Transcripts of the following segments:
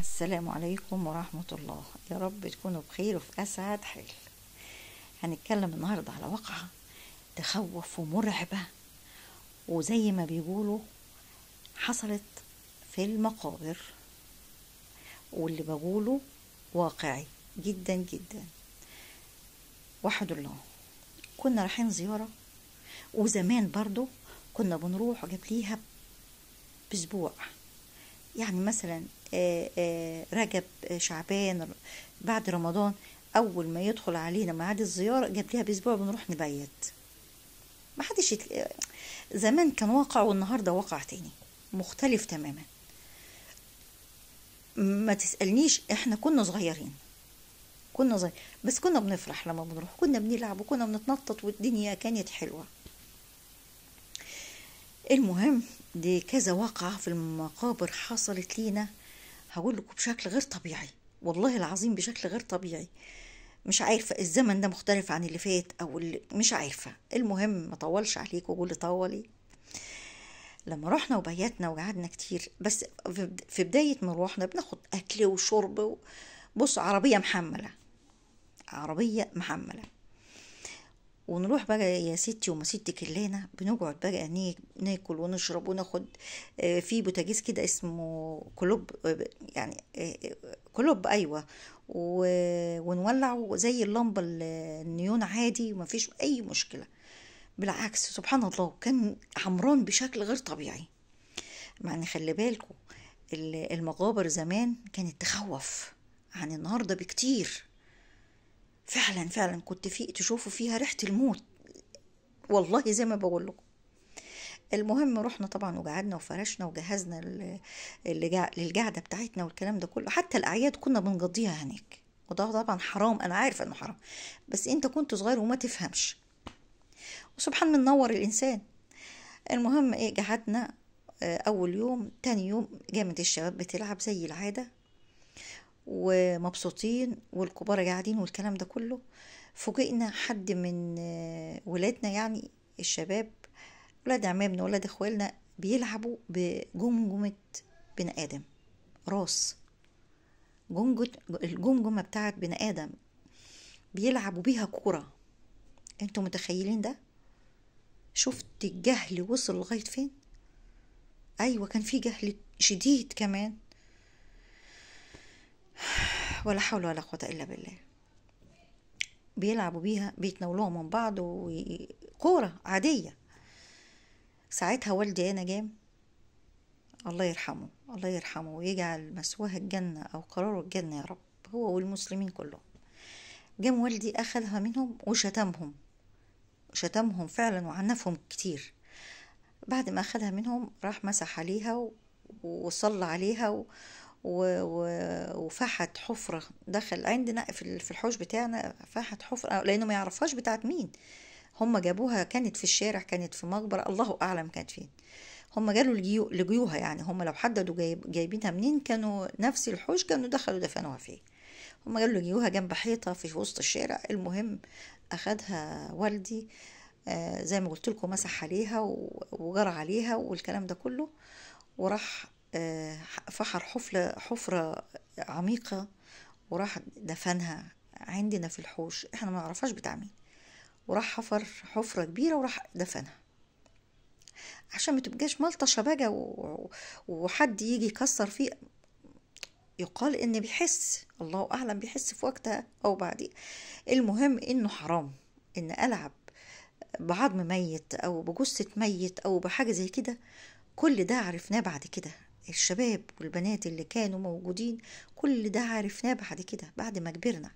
السلام عليكم ورحمة الله. يا رب تكونوا بخير وفي أسعد حال. هنتكلم النهاردة على واقعة تخوف ومرعبة، وزي ما بيقولوا حصلت في المقابر، واللي بقوله واقعي جدا جدا. وحد الله، كنا رايحين زيارة، وزمان برضو كنا بنروح قبليها بأسبوع، يعني مثلا رجب، شعبان، بعد رمضان، اول ما يدخل علينا ميعاد الزياره قبلها باسبوع بنروح نبيت. ما حدش زمان كان واقع، والنهارده واقع تاني مختلف تماما. ما تسالنيش، احنا كنا صغيرين، بس كنا بنفرح لما بنروح، كنا بنلعب وكنا بنتنطط والدنيا كانت حلوه. المهم، دي كذا واقعة في المقابر حصلت لينا، هقول لكم بشكل غير طبيعي، والله العظيم بشكل غير طبيعي. مش عارفة الزمن ده مختلف عن اللي فات او مش عارفة. المهم ما طولش عليك واقول لي طولي. لما رحنا وبيتنا وقعدنا كتير، بس في بداية ما روحنا بناخد اكل وشرب، بص، عربية محملة، ونروح بقى يا ستي وما ستي كلنا بنقعد بقى ناكل ونشرب وناخد في بوتاجيز كده اسمه كلوب، يعني كلوب، ايوه، ونولع زي اللمبه النيون عادي، ومفيش اي مشكله. بالعكس سبحان الله كان عمران بشكل غير طبيعي. مع ان خلي بالكم المقابر زمان كانت تخوف عن النهارده بكتير. فعلا فعلا كنت تشوفوا فيها ريحة الموت، والله زي ما بقول لكم. المهم رحنا طبعا وقعدنا وفرشنا وجهزنا للقعدة بتاعتنا والكلام ده كله. حتى الأعياد كنا بنقضيها هناك، وده طبعا حرام، أنا عارفة إنه حرام، بس أنت كنت صغير وما تفهمش، وسبحان من نور الإنسان. المهم إيه، قعدنا أول يوم. تاني يوم جامد الشباب بتلعب زي العادة ومبسوطين، والكبار قاعدين والكلام ده كله. فوجئنا حد من ولادنا، يعني الشباب، ولاد عمامنا ولاد اخوالنا، بيلعبوا بجمجمة بني آدم، راس الجمجمة بتاعت بني آدم، بيلعبوا بيها كورة. انتوا متخيلين ده؟ شفت الجهل وصل لغاية فين؟ ايوه، كان في جهل شديد كمان، ولا حول ولا قوة الا بالله. بيلعبوا بيها، بيتناولوها من بعض، وكورة عادية. ساعتها والدي انا جام، الله يرحمه الله يرحمه ويجعل مثواه الجنة او قراره الجنة يا رب، هو والمسلمين كلهم. جام والدي اخذها منهم وشتمهم، شتمهم فعلا وعنفهم كتير. بعد ما اخذها منهم راح مسح عليها وصلى عليها وفحت حفرة، دخل عندنا في الحوش بتاعنا، فحت حفرة لانه ما يعرفهاش بتاعت مين. هم جابوها، كانت في الشارع، كانت في مقبرة، الله اعلم كانت فين. هم قالوا لجيوها، يعني هم لو حددوا جايبينها منين، كانوا نفس الحوش كانوا دخلوا دفنوها فيه. هم قالوا لجيوها جنب حيطة في وسط الشارع. المهم أخدها والدي، زي ما قلت لكم، مسح عليها وجرى عليها والكلام ده كله، وراح فحر حفرة عميقة، وراح دفنها عندنا في الحوش، احنا ما نعرفهاش بتاع مين. وراح حفر حفرة كبيرة وراح دفنها، عشان ما تبقاش ملطشة بقى وحد يجي يكسر فيه. يقال ان بيحس، الله اعلم بيحس في وقتها او بعدين. المهم انه حرام ان العب بعظم ميت او بجثة ميت او بحاجة زي كده. كل ده عرفناه بعد كده، الشباب والبنات اللي كانوا موجودين، كل ده عرفناه بعد كده بعد ما كبرنا.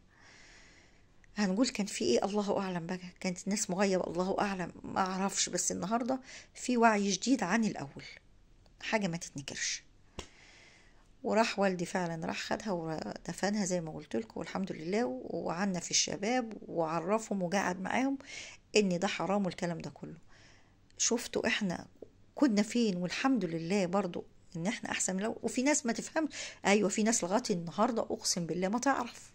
هنقول كان في ايه، الله اعلم بقى، كانت الناس مغيبة، الله اعلم، ما اعرفش. بس النهاردة في وعي جديد عن الاول، حاجة ما تتنكرش. وراح والدي فعلا راح خدها ودفنها زي ما قلت لكم، والحمد لله. وعنا في الشباب وعرفهم وقعد معاهم ان ده حرام والكلام ده كله. شفتوا احنا كنا فين، والحمد لله برضو ان احنا احسن من الاول. وفي ناس ما تفهمش، ايوه في ناس لغايه النهارده اقسم بالله ما تعرف،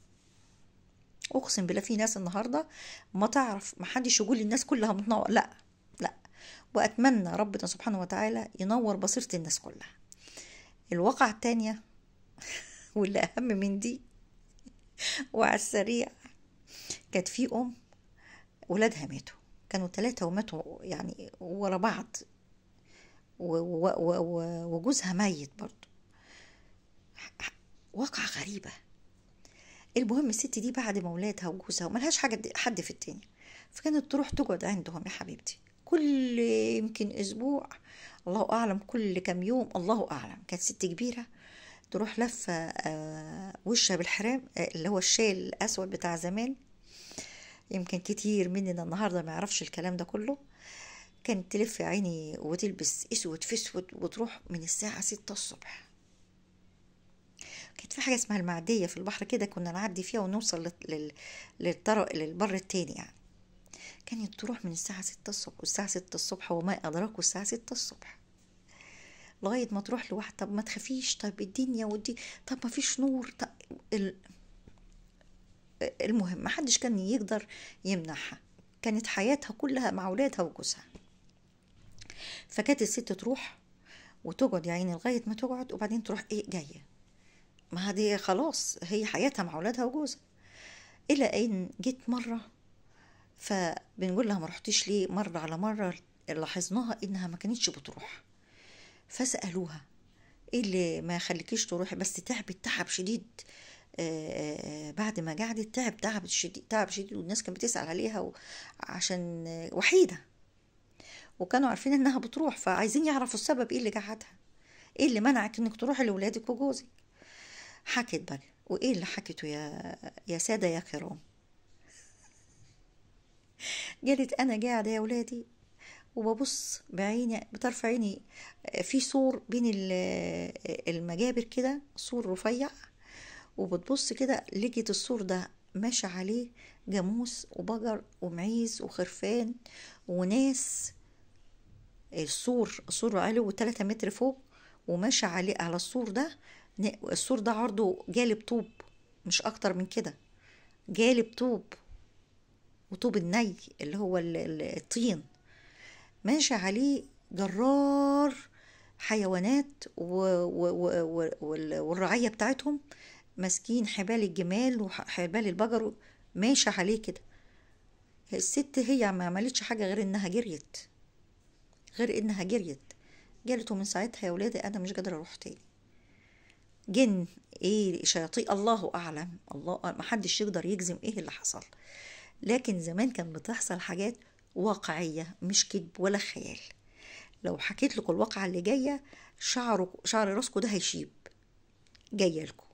اقسم بالله في ناس النهارده ما تعرف. ما حدش يقول الناس كلها متنور، لا لا. واتمنى ربنا سبحانه وتعالى ينور بصيره الناس كلها. الواقعة التانية واللي اهم من دي وعلى السريع، كانت في ام ولادها ماتوا، كانوا 3 وماتوا يعني ورا بعض، وجوزها ميت برضه. واقعة غريبة. المهم الست دي بعد ما ولادها وجوزها وملهاش حد في الدنيا، فكانت تروح تقعد عندهم يا حبيبتي كل يمكن اسبوع، الله اعلم كل كام يوم، الله اعلم. كانت ست كبيرة تروح لفة وشها بالحرام، اللي هو الشاي الاسود بتاع زمان، يمكن كتير مننا النهاردة ما يعرفش الكلام ده كله. كانت تلف يا عيني وتلبس اسود في اسود وتروح من الساعة 6 الصبح. كانت في حاجة اسمها المعدية في البحر كده، كنا نعدي فيها ونوصل للبر التاني يعني. كانت تروح من الساعة 6 الصبح، والساعة 6 الصبح وما أدراك الساعة 6 الصبح، لغاية ما تروح لواحد، طب ما تخافيش، طب الدنيا ودي، طب ما فيش نور، طب المهم ما حدش كان يقدر يمنعها، كانت حياتها كلها مع ولادها وجوزها. فكانت الست تروح وتقعد يا عيني لغاية ما تقعد، وبعدين تروح ايه جاية، ما هذه خلاص هي حياتها مع ولادها وجوزها. إلى أن جيت مرة، فبنقول لها ما رحتيش ليه؟ مرة على مرة لاحظناها إنها ما كانتش بتروح، فسألوها إيه اللي ما يخليكيش تروحي؟ بس تعبت تعب شديد، بعد ما قعدت تعب شديد، تعب شديد، والناس كانت بتسأل عليها عشان وحيدة، وكانوا عارفين إنها بتروح، فعايزين يعرفوا السبب إيه اللي قعدها، إيه اللي منعك إنك تروحي لولادك وجوزك. حكت بقى، وإيه اللي حكته يا سادة يا كرام؟ قالت أنا قاعدة يا ولادي وببص بعيني بطرف عيني في سور بين المجابر كده، سور رفيع، وبتبص كده لقيت السور ده ماشي عليه جاموس وبقر ومعيز وخرفان وناس. السور عليه 3 متر فوق، وماشي على السور ده، السور ده عرضه جالب طوب، مش اكتر من كده، جالب طوب، وطوب الني اللي هو الطين، ماشي عليه جرار حيوانات والرعية بتاعتهم ماسكين حبال الجمال وحبال البقر، ماشي عليه كده. الست هي ما عملتش حاجة غير انها جريت، قالت ومن ساعتها يا ولادي انا مش قادرة اروح تاني. جن ايه شياطين الله اعلم، الله ما حدش يقدر يجزم ايه اللي حصل، لكن زمان كان بتحصل حاجات واقعية مش كذب ولا خيال. لو حكيت لكم الواقعة اللي جاية شعر راسكم ده هيشيب، جاية لكم.